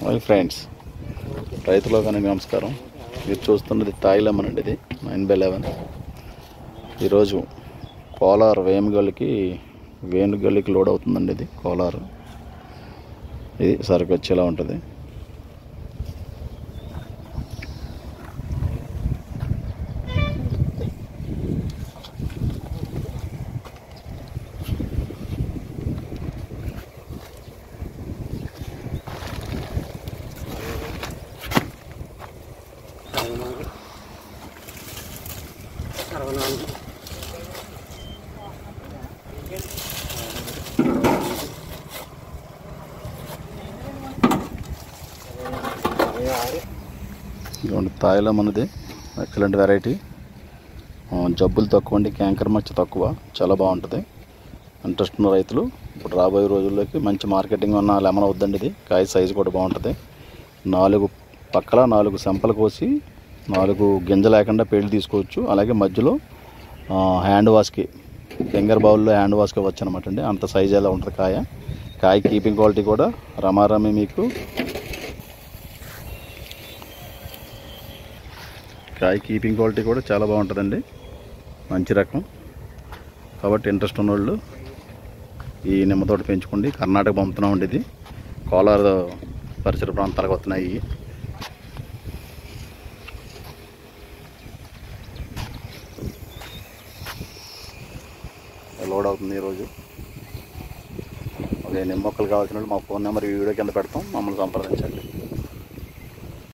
My friends, రైతులోకానికి నమస్కారం. మీరు చూస్తున్నది తాయి లెమన్ అండి. ఇది 9/11. ఈరోజు కోలార్ వేనుగల్లికి లోడ్ అవుతుందండి. ఇది కోలార్, ఇది సరుకు వచ్చేలా ఉంటుంది. ఇదిగోండి తాయి లెమన్. ఇది ఎక్సలెంట్ వెరైటీ. జబ్బులు తక్కువ అండి, క్యాంకర్ మచ్చ తక్కువ, చాలా బాగుంటుంది. ఇంట్రెస్ట్ ఉన్న రైతులు ఇప్పుడు రాబోయే రోజుల్లోకి మంచి మార్కెటింగ్ ఉన్న లెమన్ అవుద్దండి. ఇది కాయ సైజు కూడా బాగుంటుంది. 4 పక్కల 4 సెంపలు కోసి 4 గింజ లేకుండా పేళ్ళు తీసుకోవచ్చు. అలాగే మధ్యలో హ్యాండ్ వాష్కి, ఫింగర్ బౌల్లో హ్యాండ్ వాష్కి ఇవ్వచ్చు అనమాట అండి. అంత సైజ్ ఎలా ఉంటుంది కాయ కీపింగ్ క్వాలిటీ కూడా రమారమి. మీకు కాయ కీపింగ్ క్వాలిటీ కూడా చాలా బాగుంటుందండి, మంచి రకం. కాబట్టి ఇంట్రెస్ట్ ఉన్నవాళ్ళు ఈ నిమ్మతోట పెంచుకోండి. కర్ణాటక పంపుతున్నాం అండి. ఇది కోలార్ పరిసర ప్రాంతాలకు వస్తున్నాయి. లోడ్ అవుతుంది ఈరోజు. అదే నిమ్మ మొక్కలు కావాల్సిన వాళ్ళు మా ఫోన్ నెంబర్ ఈ వీడియో కింద పెడతాం, మమ్మల్ని సంప్రదించండి.